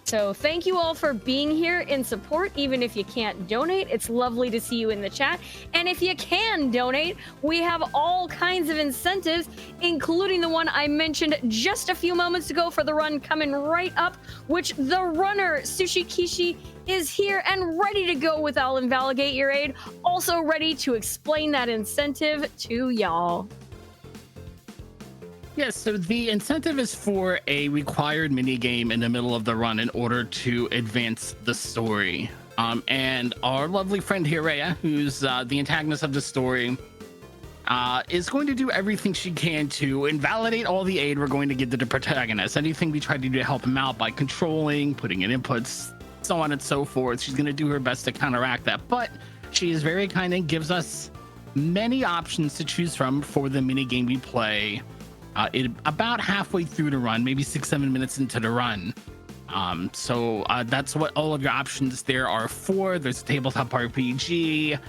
So thank you all for being here in support. Even if you can't donate, it's lovely to see you in the chat. And if you can donate, we have all kinds of incentives, including the one I mentioned just a few moments ago for the run coming right up, which the runner, SushiKishi, is here and ready to go with I'll Invaligate Your Aid. Also ready to explain that incentive to y'all. Yes, so the incentive is for a required mini game in the middle of the run in order to advance the story. And our lovely friend Hireya, who's the antagonist of the story, is going to do everything she can to invalidate all the aid we're going to give to the protagonist. Anything we try to do to help him out by controlling, putting in inputs, so on and so forth. She's going to do her best to counteract that. But she is very kind and gives us many options to choose from for the mini game we play. About halfway through the run, maybe 6-7 minutes into the run. So that's what all of your options there are for. There's a tabletop RPG.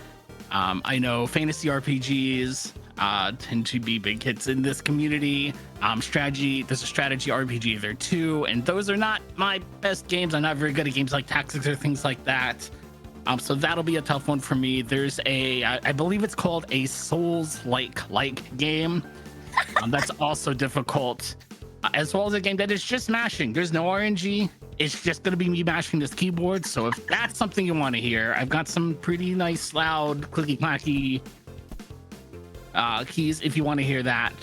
I know fantasy RPGs tend to be big hits in this community. Strategy, there's a strategy RPG there too, and those are not my best games. I'm not very good at games like Tactics or things like that. So that'll be a tough one for me. There's I believe it's called a Souls-like game. That's also difficult, as well as a game that is just mashing. There's no RNG. It's just going to be me mashing this keyboard. So if that's something you want to hear, I've got some pretty nice, loud, clicky-clacky keys if you want to hear that.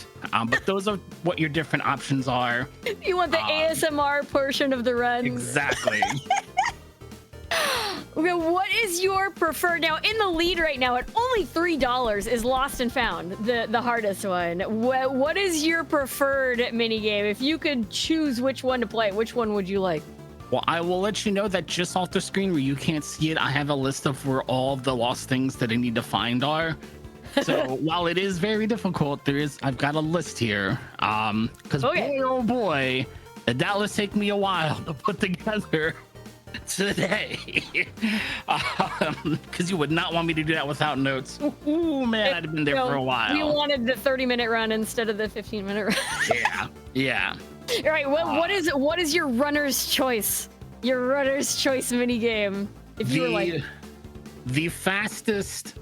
But those are what your different options are. You want the ASMR portion of the runs. Exactly. Okay, what is your preferred? Now, in the lead right now at only $3 is Lost and Found, the hardest one. What is your preferred minigame? If you could choose which one to play, which one would you like? Well, I will let you know that just off the screen where you can't see it, I have a list of where all of the lost things that I need to find are. So while it is very difficult, I've got a list here. Because boy, oh boy, that list take me a while to put together today. Because you would not want me to do that without notes. Ooh, man, I'd have been there for a while. You wanted the 30-minute run instead of the 15-minute run. Yeah. All right, what is your runner's choice? Your runner's choice mini game. If you were like, the fastest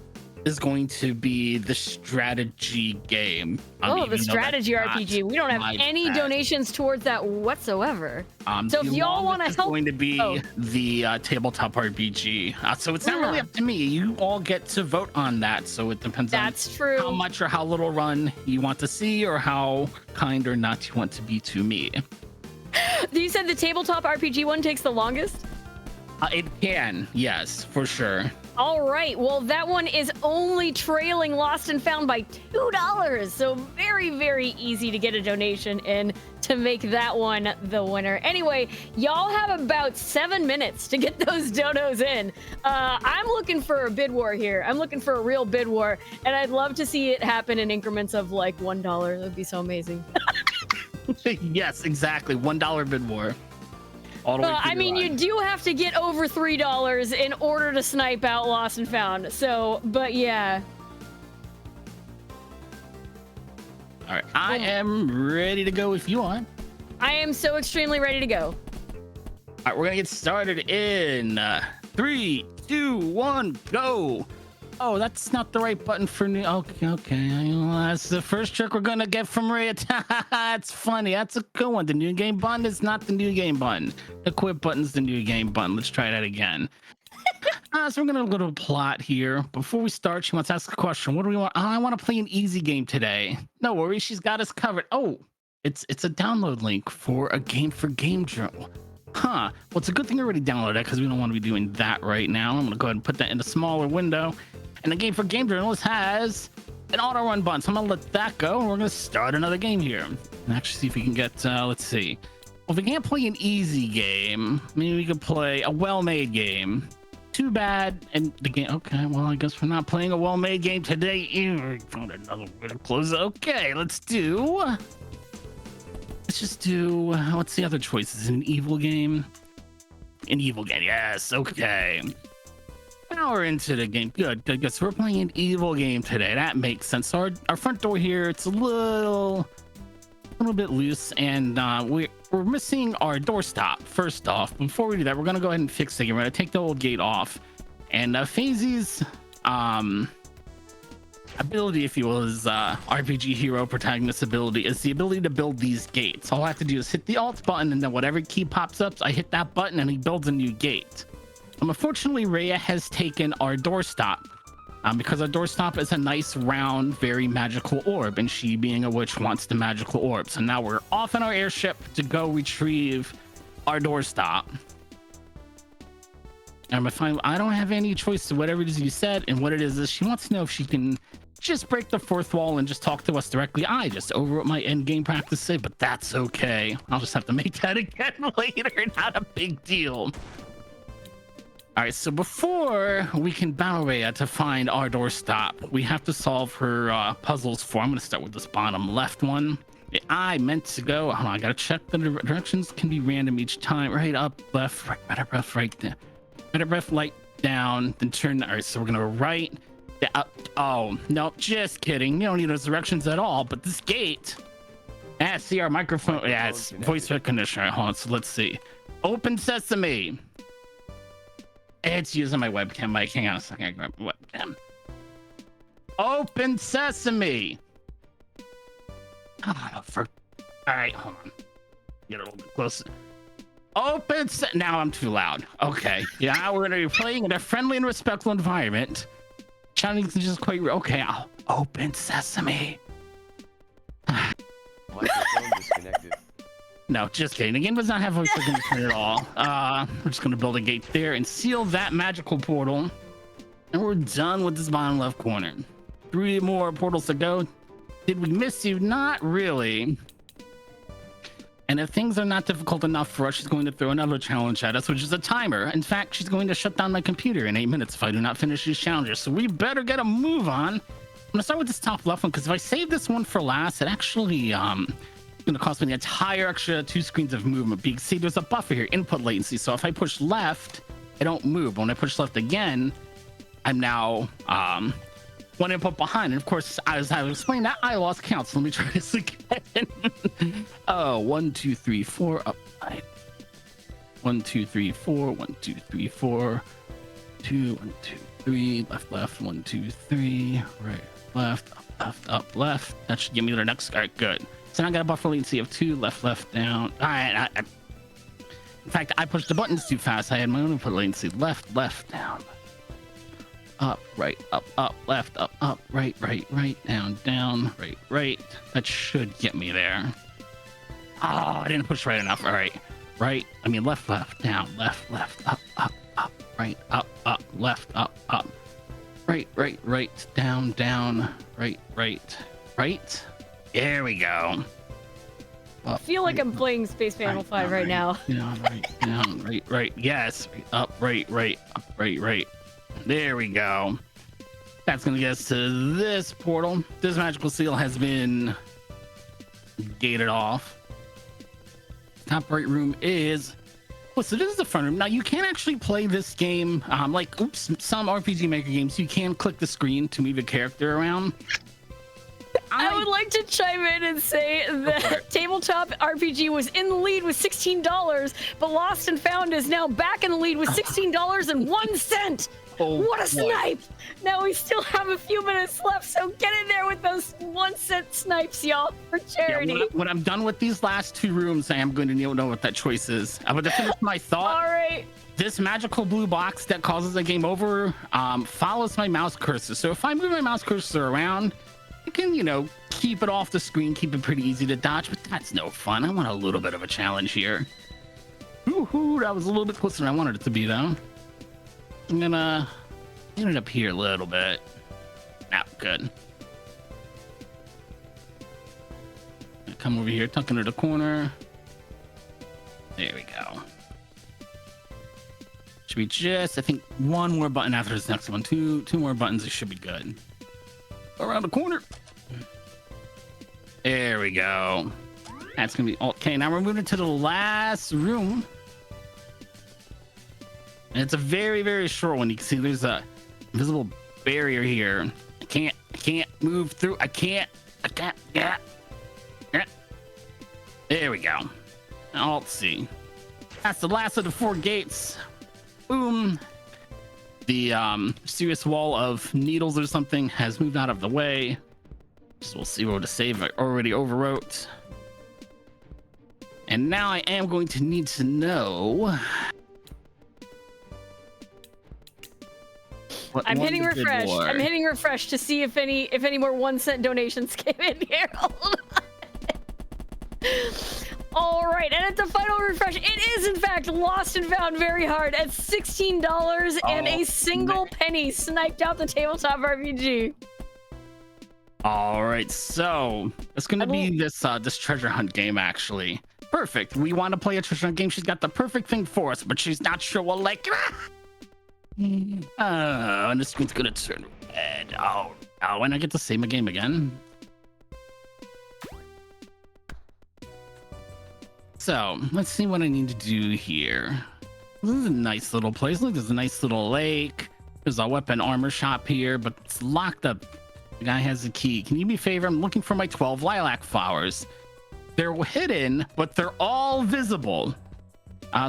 is going to be the strategy game. The strategy RPG. We don't have any donations towards that whatsoever. So if y'all want to help, going to be the tabletop RPG. So it's not really up to me. You all get to vote on that. So it depends on how much or how little run you want to see, or how kind or not you want to be to me. You said the tabletop RPG one takes the longest? It can, yes, for sure. All right, well, that one is only trailing Lost and Found by $2, so very, very easy to get a donation in to make that one the winner. Anyway, y'all have about 7 minutes to get those donos in. I'm looking for a bid war here. I'm looking for a real bid war, and I'd love to see it happen in increments of like $1. That would be so amazing. Yes, exactly. $1 bid war. I mean, you do have to get over $3 in order to snipe out Lost and Found. So, but yeah. All right, I am ready to go if you are. I am so extremely ready to go. All right, we're gonna get started in 3, 2, 1, go. Oh, that's not the right button for new. Okay. That's the first trick we're gonna get from Rhea. That's funny. That's a good one. The new game button is not the new game button. The quit button's the new game button. Let's try that again. So we're gonna go to a plot here. Before we start, she wants to ask a question. What do we want? Oh, I want to play an easy game today. No worries, she's got us covered. Oh, it's a download link for a game for Game Journal. Huh. Well, it's a good thing I already downloaded it because we don't want to be doing that right now. I'm gonna go ahead and put that in a smaller window. And the game for Game Journalist has an auto run button. So I'm gonna let that go, and we're gonna start another game here. And actually see if we can get, let's see. Well, if we can't play an easy game, maybe we could play a well-made game. Too bad. And the game, okay, well, I guess we're not playing a well-made game today either. Found another way to close it. Okay, let's just do, what's the other choices? An evil game? An evil game, yes, okay. Now we're into the game. Good. So we're playing an evil game today. That makes sense. So our front door here, it's a little bit loose, and we're we're missing our doorstop. First off, before we do that, we're gonna go ahead and fix it. We're gonna take the old gate off, and FaZe's ability, if you will, is RPG hero protagonist ability is the ability to build these gates. All I have to do is hit the alt button, and then whatever key pops up, I hit that button and he builds a new gate. Unfortunately, Rhea has taken our doorstop because our doorstop is a nice round, very magical orb, and she, being a witch, wants the magical orb. So now we're off in our airship to go retrieve our doorstop. And I don't have any choice to whatever it is you said, and what it is she wants to know if she can just break the fourth wall and just talk to us directly. I just overwrote my end game practice save, but that's okay. I'll just have to make that again later. Not a big deal. All right, so before we can battle Rhea to find our doorstop, we have to solve her puzzles I'm going to start with this bottom left one. I meant to go. Hold on, I got to check the directions. Can be random each time. Right, up, left, right, better breath, right there. Better breath, light down, then turn. All right, so we're going to right. Oh, no, just kidding. You don't need those directions at all, but this gate. See our microphone. Yeah, it's voice recognition. All right, hold on, so let's see. Open sesame. It's using my webcam mic. Hang on a second. I grab my webcam. Open sesame. All right, hold on. Get a little bit closer. Now I'm too loud. Okay. Yeah, we're gonna be playing in a friendly and respectful environment. Chatting is just quite okay. I'll open sesame. Microphone disconnected. No, just kidding. The game does not have voice recognition at all. We're just gonna build a gate there and seal that magical portal, and we're done with this bottom left corner. 3 more portals to go. Did we miss you? Not really. And if things are not difficult enough for us, she's going to throw another challenge at us, which is a timer. In fact, she's going to shut down my computer in 8 minutes if I do not finish these challenges. So we better get a move on. I'm gonna start with this top left one, because if I save this one for last, it actually it's gonna cost me the entire extra 2 screens of movement. Because see, there's a buffer here, input latency. So if I push left, I don't move. But when I push left again, I'm now 1 input behind. And of course, as I was explaining that, I lost count. So let me try this again. Oh, 1, 2, 3, 4, up, right. 1, 2, 3, 4, 1, 2, 3, 4, 2, 1, 2, 3, left, left, 1, 2, 3, right, left, up, left, up, left. That should give me the next. All right, good. So now I got a buffer latency of 2, left, left, down. All right. In fact, I pushed the buttons too fast. I had my own input latency. Left, left, down. Up, right, up, left, up, right, down, right, right. That should get me there. Oh, I didn't push right enough. All right, left, left, down, left, up, right, up, left, up, right, down, right. There we go. I feel like I'm playing Space Channel 5 right now. Down, right. Yes, up, right, up, right. There we go. That's gonna get us to this portal. This magical seal has been gated off. Top right room is. Oh, so this is the front room. Now you can actually play this game like some RPG Maker games. You can click the screen to move a character around. I would like to chime in and say that Tabletop RPG was in the lead with $16, but Lost and Found is now back in the lead with $16.01. Oh, what a snipe! Now we still have a few minutes left, so get in there with those 1-cent snipes, y'all, for charity. Yeah, when I'm done with these last 2 rooms, I am going to know what that choice is. I'm going to finish my thought. All right. This magical blue box that causes a game over follows my mouse cursor. So if I move my mouse cursor around, I can, keep it off the screen, keep it pretty easy to dodge, but that's no fun. I want a little bit of a challenge here. Woohoo, that was a little bit closer than I wanted it to be, though. I'm gonna get it up here a little bit. Good. Come over here, tuck into the corner. There we go. Should be just, I think, 1 more button after this next one. Two more buttons, it should be good. Around the corner. There we go. That's gonna be okay. Now we're moving to the last room. And it's a very, very short one. You can see there's a invisible barrier here. I can't move through. I can't. Yeah. There we go. let's see. That's the last of the 4 gates. Boom. The serious wall of needles or something has moved out of the way. So we'll see what to save. I already overwrote. And now I am going to need to know. I'm hitting refresh. I'm hitting refresh to see if any more 1-cent donations came in here. Hold on. All right, and at the final refresh, it is in fact lost and found very hard at $16 and a single penny sniped out the tabletop RPG. All right, so it's gonna be this treasure hunt game actually. Perfect. We want to play a treasure hunt game. She's got the perfect thing for us, but she's not sure we'll like. And the screen's gonna turn red. Oh, and I get to save my game again. So let's see what I need to do here. This is a nice little place. Look, there's a nice little lake. There's a weapon armor shop here, but it's locked up. The guy has a key. Can you be a favor? I'm looking for my 12 lilac flowers. They're hidden, but they're all visible.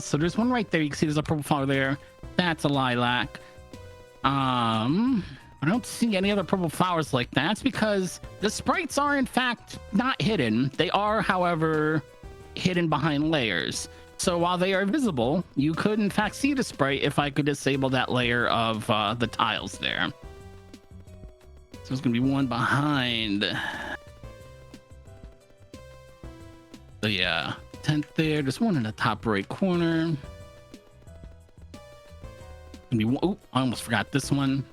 So there's one right there. You can see there's a purple flower there. That's a lilac. I don't see any other purple flowers like that. That's because the sprites are in fact not hidden. They are, however, hidden behind layers. So while they are visible, you could in fact see the sprite if I could disable that layer of the tiles there. So it's gonna be one behind. So yeah, tent there. There's one in the top right corner. Gonna be one, oh, I almost forgot this one.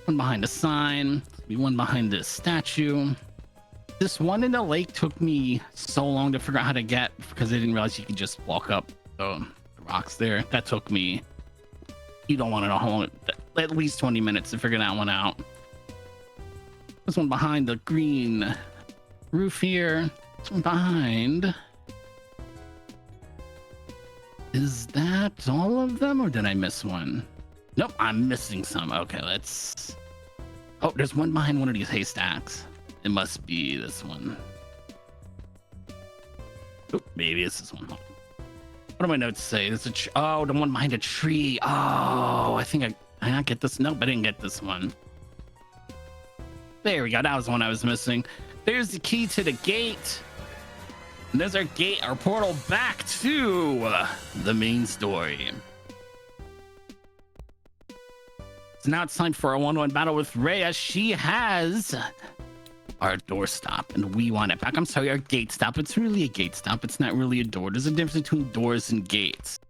One behind the sign. Be one behind this statue. This one in the lake took me so long to figure out how to get because I didn't realize you could just walk up the rocks there. That took me, you don't want to know how long, at least 20 minutes to figure that one out. This one behind the green roof here. This one behind. Is that all of them or did I miss one? Nope, I'm missing some. Okay, let's. Oh, there's one behind one of these haystacks. It must be this one. Oh, maybe it's this one. What do my notes say? There's a oh, the one behind a tree. Oh, I think I not get this. Nope, I didn't get this one. There we go. That was the one I was missing. There's the key to the gate. And there's our gate, our portal back to the main story. So now it's time for our 1-1 battle with Rhea. She has our door stop and we want it back. I'm sorry, our gate stop. It's really a gate stop. It's not really a door. There's a difference between doors and gates.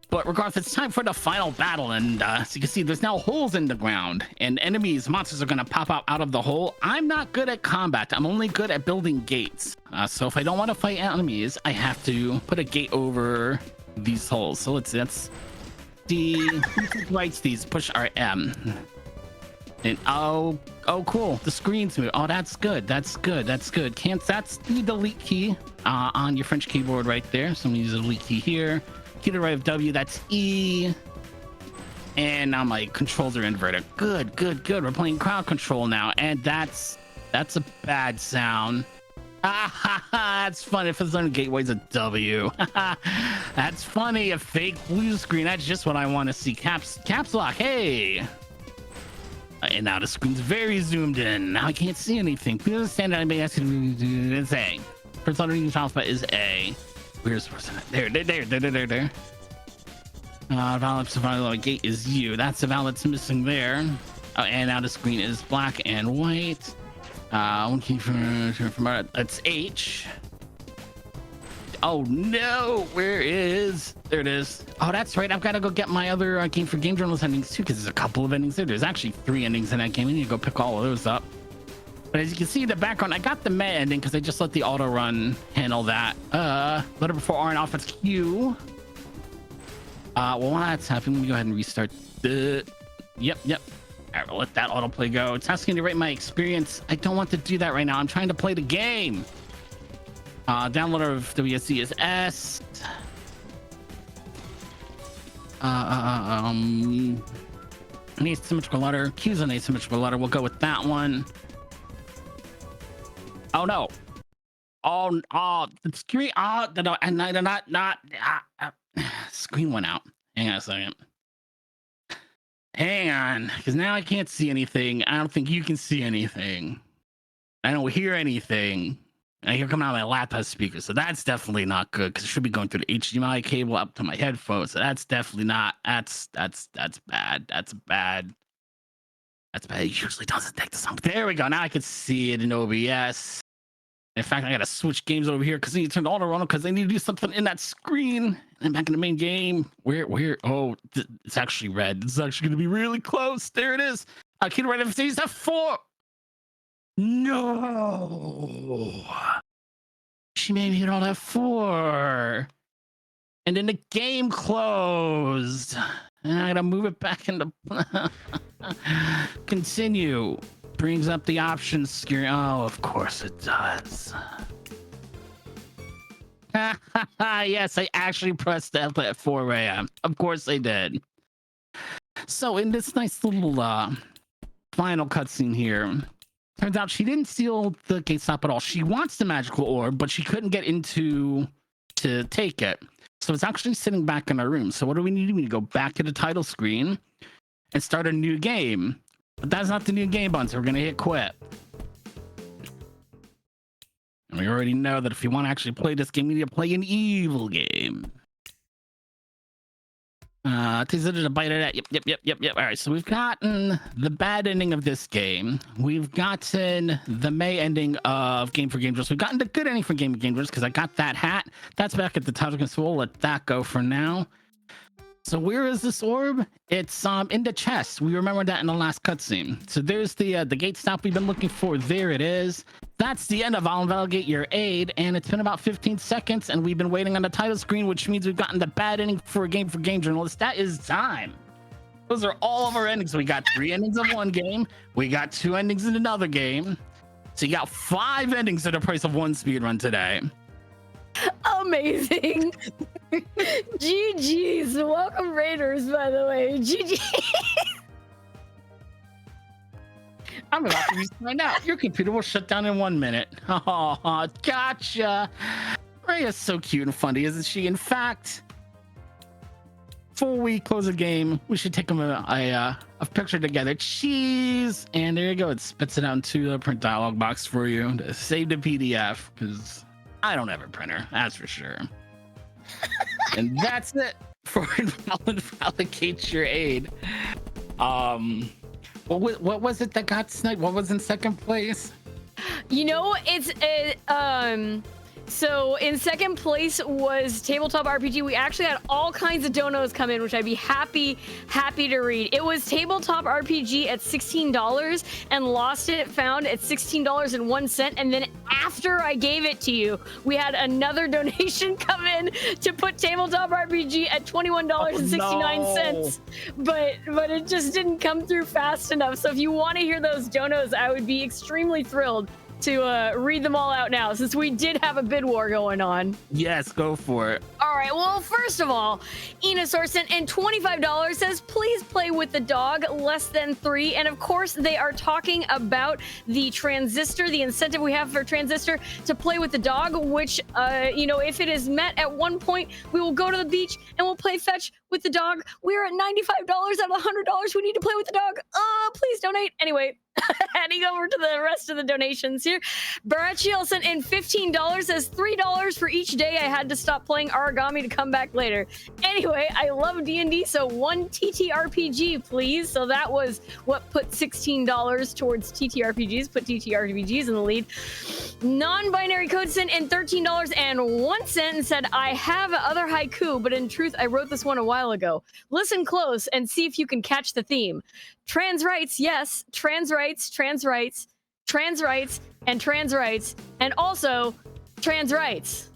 But regardless, it's time for the final battle. And as you can see, there's now holes in the ground and enemies, monsters are going to pop out of the hole. I'm not good at combat. I'm only good at building gates. So if I don't want to fight enemies, I have to put a gate over these holes. So let's writes these, push RM. And oh cool, the screen's moving. Oh, that's good. That's good. That's the delete key on your French keyboard right there. So I'm gonna use the delete key here. Key to the right of W, that's E. And now my controls are inverted. Good. We're playing crowd control now, and that's a bad sound. That's funny. If it's on gateways, a W. That's funny. A fake blue screen. That's just what I want to see. Caps lock. Hey. And now the screen's very zoomed in. Now I can't see anything. Please understand that anybody has to do. It's A. First letter in the alphabet is A. Where's there? Valid gate is U. That's the valid that's missing there. Oh, and now the screen is black and white. One key from that's H. Oh no, where is? There it is. Oh, that's right. I've got to go get my other game for game journalist endings too, because there's a couple of endings there. There's actually 3 endings in that game. I need to go pick all of those up. But as you can see in the background, I got the meta ending because I just let the auto run handle that. Letter before R and offense Q. Well, while that's happening, let me go ahead and restart the. Yep. All right, we'll let that autoplay go. It's asking me to rate my experience. I don't want to do that right now. I'm trying to play the game. Downloader of WSC is S. An asymmetrical letter. Q's an asymmetrical letter. We'll go with that one. Oh no. the screen. Oh, no, and not. Screen went out. Hang on a second. Hang on, because now I can't see anything. I don't think you can see anything. I don't hear anything. I hear coming out of my laptop speaker, so that's definitely not good because it should be going through the HDMI cable up to my headphones. So that's definitely not. That's bad. That's bad. That's bad. It usually doesn't take the sound. There we go. Now I can see it in OBS. In fact, I gotta switch games over here because I need to turn the auto on because I need to do something in that screen. And back in the main game. Where? Oh, it's actually red. This is actually gonna be really close. There it is. Kid Red FC's F4. No. She made me hit all F4. And then the game closed. And I gotta move it back into continue. Brings up the options screen. Oh, of course it does. Yes, I actually pressed F at 4 a.m. Of course I did. So in this nice little final cutscene here, turns out she didn't steal the GateStop at all. She wants the magical orb, but she couldn't get into to take it. So it's actually sitting back in our room. So what do we need to do? We need to go back to the title screen and start a new game. But that's not the new game button, so we're gonna hit quit. And we already know that if you want to actually play this game, you need to play an evil game. Takes it a bite of that. Yep. All right, so we've gotten the bad ending of this game. We've gotten the May ending of Game for Gamers. We've gotten the good ending for Game for Gamers because I got that hat. That's back at the title console. We'll let that go for now. So where is this orb? It's in the chest. We remember that in the last cutscene. So there's the gate stop we've been looking for. There it is. That's the end of I'll Invaligate Your Aid, and it's been about 15 seconds, and we've been waiting on the title screen, which means we've gotten the bad ending for a Game for Game journalist. That is time. Those are all of our endings. We got 3 endings of one game. We got 2 endings in another game. So you got 5 endings at the price of 1 speedrun today. Amazing. GG's. Welcome Raiders, by the way. GG. I'm about to find out. Your computer will shut down in 1 minute. Oh, gotcha. Rhea's so cute and funny, isn't she? In fact, before we close the game, we should take a picture together. Cheese. And there you go. It spits it out into a print dialog box for you to save the PDF because I don't have a printer, that's for sure. And that's it for Invalidate Your Aid. What was it that got sniped? What was in second place? You know, it's so in second place was Tabletop RPG. We actually had all kinds of donos come in, which I'd be happy to read. It was Tabletop RPG at $16 and Lost It Found at $16.01. And then after I gave it to you, we had another donation come in to put Tabletop RPG at $21.69. But it just didn't come through fast enough. So if you want to hear those donos, I would be extremely thrilled to read them all out now, since we did have a bid war going on. Yes, go for it. All right, well, first of all, Ina Sorsen and $25 says, please play with the dog, less than 3. And of course, they are talking about the Transistor, the incentive we have for Transistor to play with the dog, which, if it is met at one point, we will go to the beach and we'll play fetch with the dog. We're at $95 out of $100. We need to play with the dog. Please donate. Anyway, heading over to the rest of the donations here. Barachiel sent in $15, says $3 for each day I had to stop playing origami to come back later. Anyway, I love D&D, so 1 TTRPG, please. So that was what put $16 towards TTRPGs, put TTRPGs in the lead. Non-binary code sent in $13.01 and said, I have other haiku, but in truth, I wrote this one a while ago. Listen close and see if you can catch the theme. Trans rights, yes. Trans rights, trans rights, trans rights, and trans rights, and also trans rights.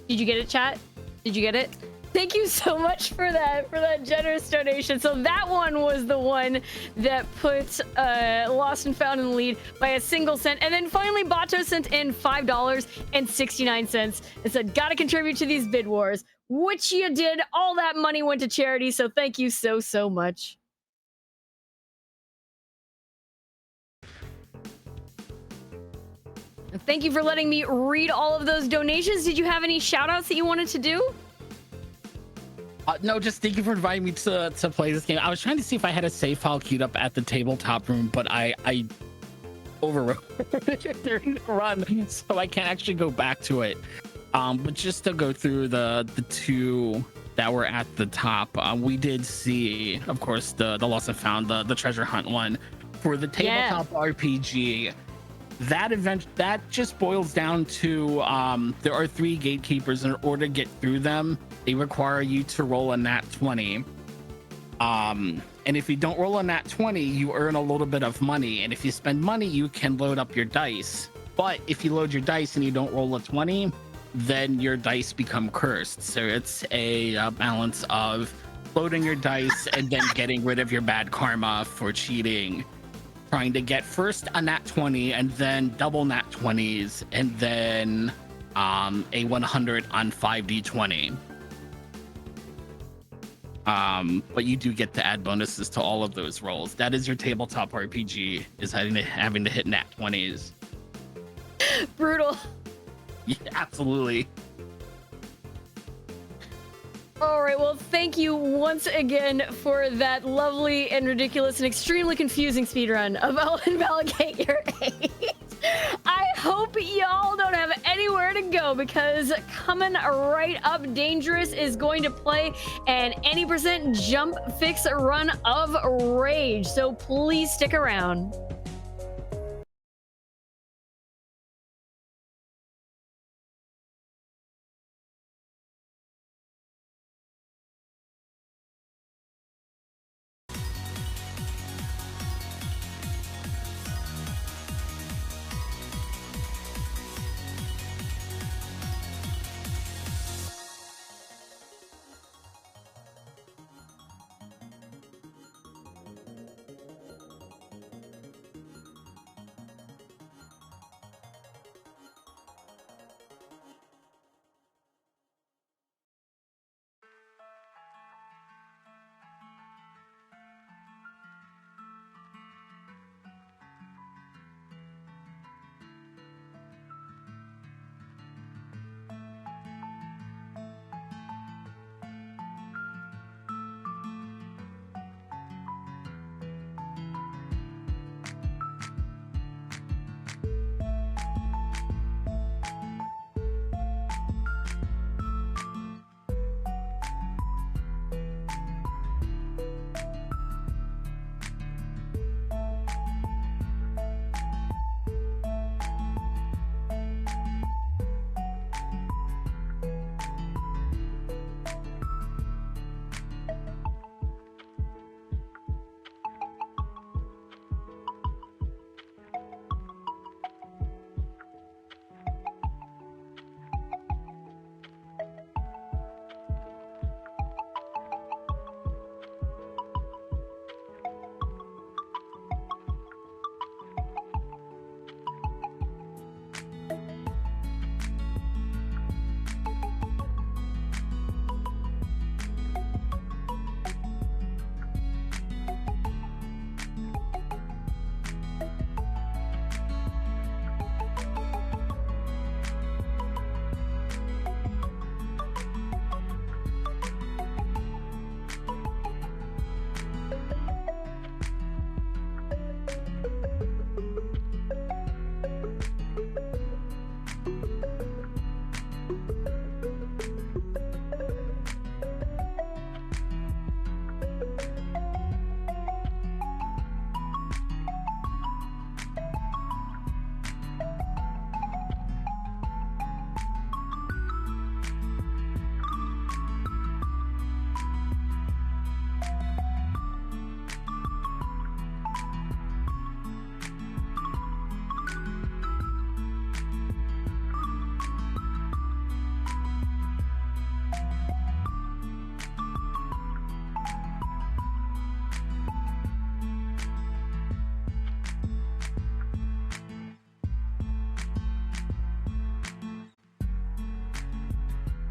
Did you get it, chat? Did you get it? Thank you so much for that generous donation. So that one was the one that put Lost and Found in the lead by a single cent. And then finally, Bato sent in $5.69 and said, gotta contribute to these bid wars, which you did. All that money went to charity. So thank you so much. Thank you for letting me read all of those donations. Did you have any shout outs that you wanted to do? No, just thank you for inviting me to play this game. I was trying to see if I had a save file queued up at the tabletop room, but I overwrote it during the run, so I can't actually go back to it. But just to go through the two that were at the top, we did see, of course, the Lost and Found, the treasure hunt one. For the tabletop RPG, that event, that just boils down to there are 3 gatekeepers. In order to get through them, they require you to roll a nat 20. And if you don't roll a nat 20, you earn a little bit of money, and if you spend money, you can load up your dice. But if you load your dice and you don't roll a 20, then your dice become cursed. So it's a balance of loading your dice and then getting rid of your bad karma for cheating, trying to get first a nat 20 and then double nat 20s and then a 100 on 5d20. But you do get to add bonuses to all of those rolls. That is your tabletop RPG, is having to hit nat 20s. Brutal. Yeah, absolutely. All right, well, thank you once again for that lovely and ridiculous and extremely confusing speedrun of Invaligate Your 8. I hope y'all don't have anywhere to go, because coming right up, Dangerous is going to play an 80% jump fix run of Rage. So please stick around.